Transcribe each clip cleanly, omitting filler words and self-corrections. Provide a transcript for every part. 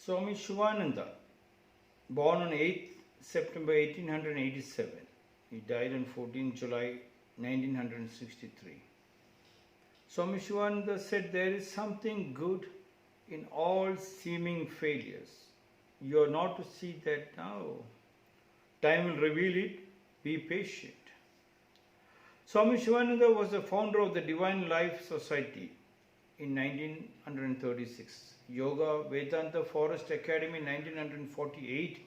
Swami Shivananda, born on 8th September 1887. He died on 14th July 1963. Swami Shivananda said, "There is something good in all seeming failures. You are not to see that now. Time will reveal it. Be patient." Swami Shivananda was the founder of the Divine Life Society in 1936, Yoga Vedanta Forest Academy in 1948,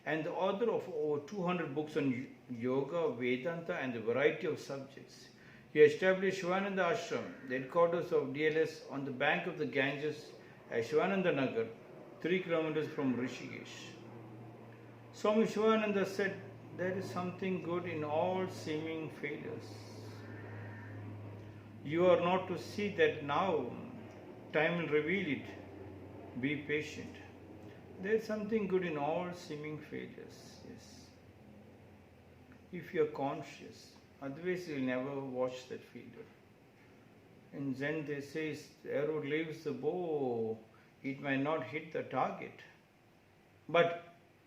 and the author of over 200 books on yoga, Vedanta, and a variety of subjects. He established Shivananda Ashram, the headquarters of DLS, on the bank of the Ganges at Shivananda Nagar, 3 kilometers from Rishikesh. Swami Shivananda said, "There is something good in all seeming failures. You are not to see that now. Time will reveal it. Be patient." There is something good in all seeming failures. Yes. If you are conscious, otherwise you will never watch that failure. In Zen they say, the arrow leaves the bow. It may not hit the target, but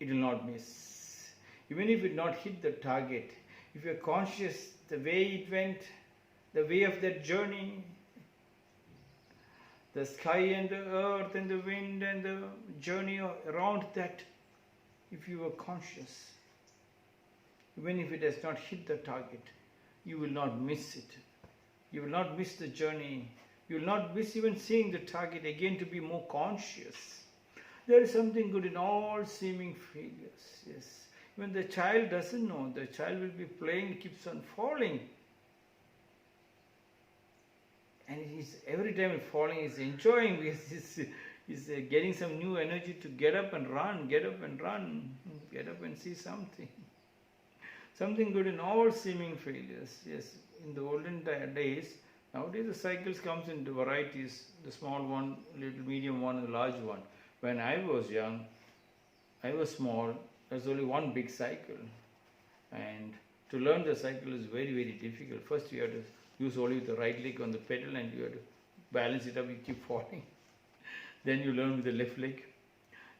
it will not miss. Even if it not hit the target, if you are conscious the way it went, the way of that journey, the sky and the earth and the wind and the journey around that, if you are conscious, even if it has not hit the target, you will not miss it. You will not miss the journey. You will not miss even seeing the target again, to be more conscious. There is something good in all seeming failures. Yes. When the child doesn't know, the child will be playing, keeps on falling. And every time falling, he's enjoying, he's getting some new energy to get up and run, get up and run, get up and see something. Something good in all seeming failures. Yes, in the olden days, nowadays the cycles comes in varieties, the small one, little medium one, and the large one. When I was young, I was small, there's only one big cycle. And to learn the cycle is very, very difficult. First you have to use only the right leg on the pedal and you have to balance it up, you keep falling. Then you learn with the left leg.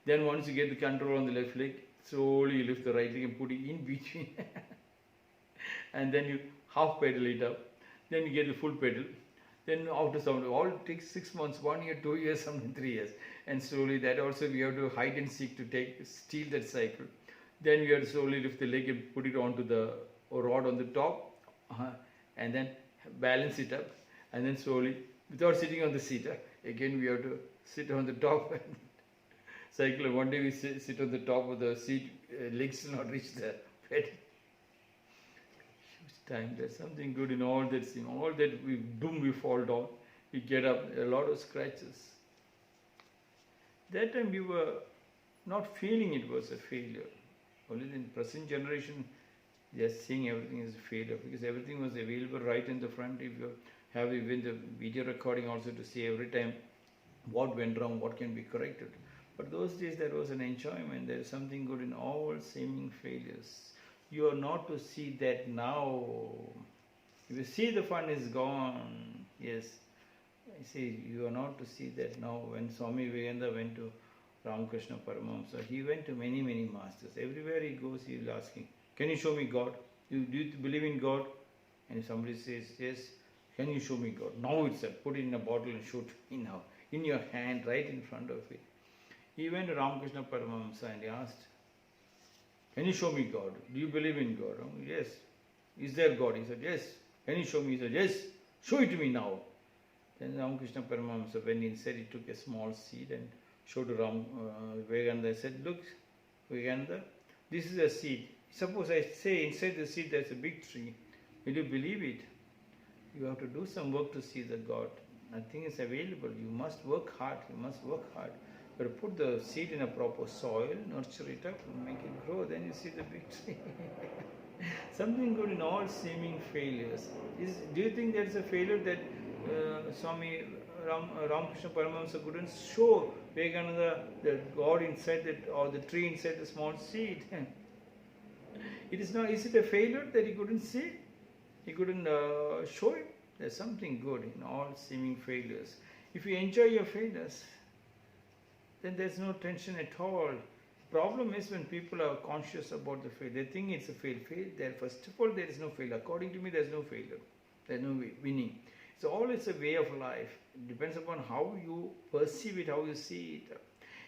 Then once you get the control on the left leg, slowly you lift the right leg and put it in between. And then you half pedal it up. Then you get the full pedal. Then after some, all it takes 6 months, 1 year, 2 years, something 3 years. And slowly that also we have to hide and seek to steal that cycle. Then you have to slowly lift the leg and put it onto the rod on the top. And then balance it up. And then slowly, without sitting on the seat, again we have to sit on the top and cycle. One day we sit on the top of the seat, legs will not reach the pedal. Time. There's something good in all that thing. All that we fall down, we get up, a lot of scratches. That time we were not feeling it was a failure. Only in the present generation, they are seeing everything as a failure, because everything was available right in the front. If you have even the video recording also to see every time what went wrong, what can be corrected. But those days there was an enjoyment. There is something good in all seeming failures. You are not to see that now. If you see the fun is gone, yes. I say you are not to see that now. When Swami Vivekananda went to Ramakrishna Paramahamsa, he went to many, many masters. Everywhere he goes, he is asking, "Can you show me God? Do you believe in God?" And if somebody says, "Yes," "Can you show me God?" Now itself, put it in a bottle and shoot me now. In your hand, right in front of it. He went to Ramakrishna Paramahamsa and he asked, "Can you show me God? Do you believe in God?" "Oh, yes." "Is there God?" He said, "Yes." "Can you show me?" He said, "Yes." "Show it to me now." Then Ramakrishna Paramahamsa, when he said, he took a small seed and showed to Vivekananda. He said, "Look, Vivekananda, this is a seed. Suppose I say inside the seed there's a big tree. Will you believe it? You have to do some work to see the God. Nothing is available. You must work hard. You must work hard. But put the seed in a proper soil, nurture it up, and make it grow, then you see the big tree." Something good in all seeming failures. Do you think there is a failure that Swami Ramakrishna Paramahamsa couldn't show Vivekananda the God inside that, or the tree inside the small seed? It is not. Is it a failure that he couldn't see? He couldn't show it? There's something good in all seeming failures. If you enjoy your failures, then there's no tension at all. Problem is when people are conscious about the failure, they think it's a failure. There, first of all, there is no failure. According to me, there's no failure. There's no winning. So all is a way of life. It depends upon how you perceive it, how you see it.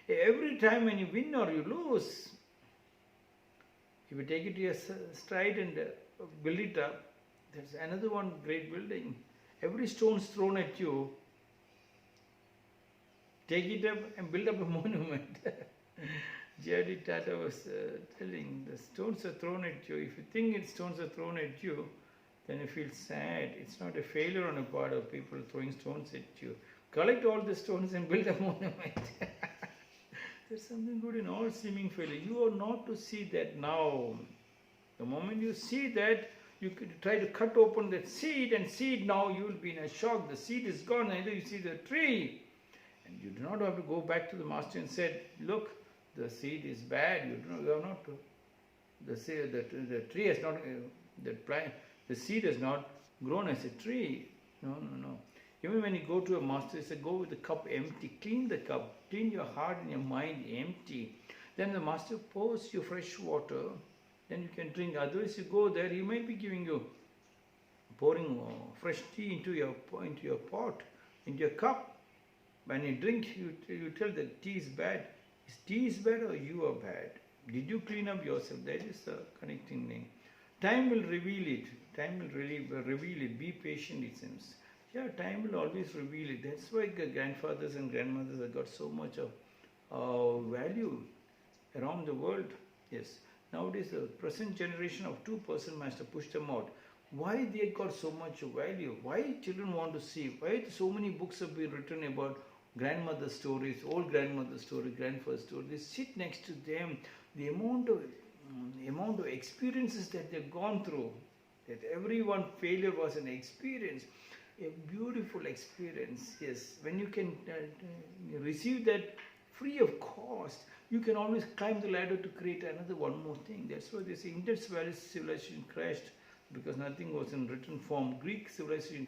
Every time when you win or you lose, if you take it to your stride and build it up, there's another one great building. Every stone thrown at you, take it up and build up a monument. J.R.D. Tata was telling, the stones are thrown at you. If you think stones are thrown at you, then you feel sad. It's not a failure on a part of people throwing stones at you. Collect all the stones and build a monument. There's something good in all seeming failure. You are not to see that now. The moment you see that, you could try to cut open that seed and see it now, you will be in a shock. The seed is gone, neither you see the tree. And you do not have to go back to the master and say, look, the seed is bad. You have not to. The tree has not, the seed has not grown as a tree. No. Even when you go to a master, he said, go with the cup empty. Clean the cup. Clean your heart and your mind empty. Then the master pours you fresh water. Then you can drink. Otherwise, you go there, he might be giving you, pouring fresh tea into your pot, into your cup. When you drink, you tell the tea is bad. Is tea is bad or you are bad? Did you clean up yourself? That is the connecting thing. Time will reveal it. Time will really reveal it. Be patient, it seems. Yeah, time will always reveal it. That's why grandfathers and grandmothers have got so much of value around the world. Yes. Nowadays, the present generation of 2% master pushed them out. Why they got so much value? Why children want to see? Why so many books have been written about grandmother stories, old grandmother stories, grandfather stories? They sit next to them. The amount of experiences that they've gone through, that everyone failure was an experience. A beautiful experience, yes. When you can receive that free of cost, you can always climb the ladder to create another one more thing. That's why they say Indus Valley civilization crashed because nothing was in written form. Greek civilization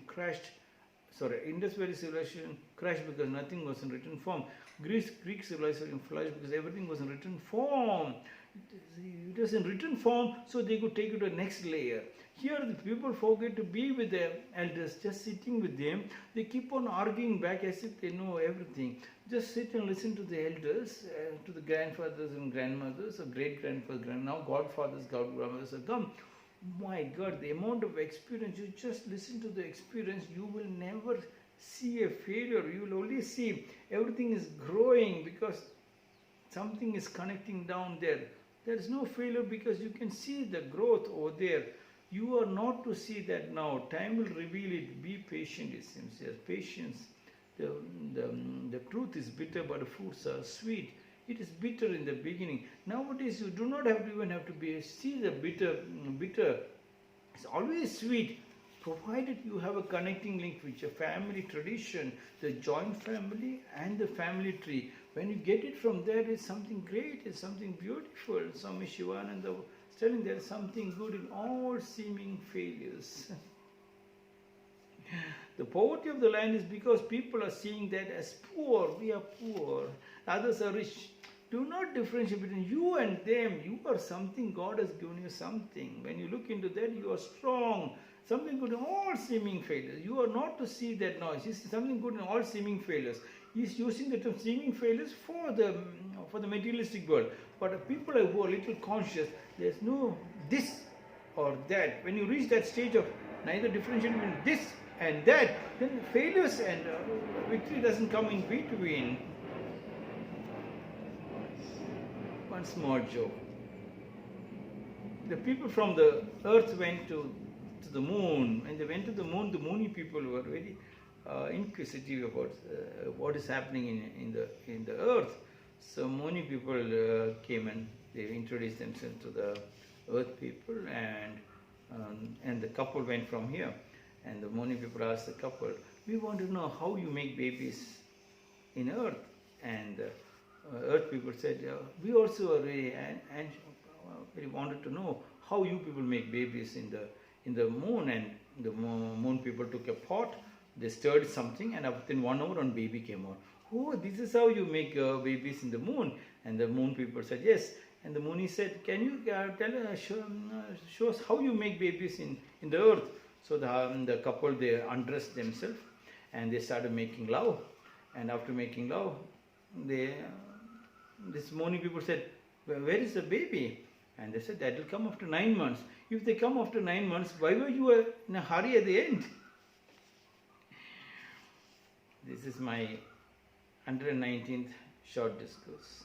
Indus Valley civilization crashed because nothing was in written form. Greek civilization flourished because everything was in written form. It was in written form, so they could take it to the next layer. Here the people forget to be with their elders, just sitting with them. They keep on arguing back as if they know everything. Just sit and listen to the elders, to the grandfathers and grandmothers, or great-grandfathers, now godfathers, godmothers have come. My God, the amount of experience, you just listen to the experience, you will never see a failure. You will only see everything is growing because something is connecting down there. There is no failure because you can see the growth over there. You are not to see that now. Time will reveal it. Be patient, it seems. Yes, patience. The truth is bitter, but the fruits are sweet. It is bitter in the beginning. Nowadays, you do not even have to see the bitter. It's always sweet, provided you have a connecting link with your family tradition, the joint family and the family tree. When you get it from there, it's something great, it's something beautiful. Swami Shivananda was telling there is something good in all seeming failures. The poverty of the land is because people are seeing that as poor. We are poor. Others are rich. Do not differentiate between you and them. You are something. God has given you something. When you look into that, you are strong. Something good in all seeming failures. You are not to see that noise. You see something good in all seeming failures. He is using the term seeming failures for the materialistic world. But the people who are a little conscious, there is no this or that. When you reach that stage of neither differentiating between this and that, then failures and victory doesn't come in between. One small joke. The people from the earth went to the moon. When they went to the moon, the moony people were very inquisitive about what is happening in the earth. So moony people came and they introduced themselves to the earth people, and the couple went from here. And the moony people asked the couple, we want to know how you make babies in earth. And earth people said, we also are very wanted to know how you people make babies in the moon. And the moon people took a pot, they stirred something, and within 1 hour, one baby came out. oh, this is how you make babies in the moon. And the moon people said, yes. And the Muni said, can you show us how you make babies in the earth? So the couple, they undressed themselves and they started making love. And after making love, this Muni people said, where is the baby? And they said, that will come after 9 months. If they come after 9 months, why were you in a hurry at the end? This is my 119th short discourse.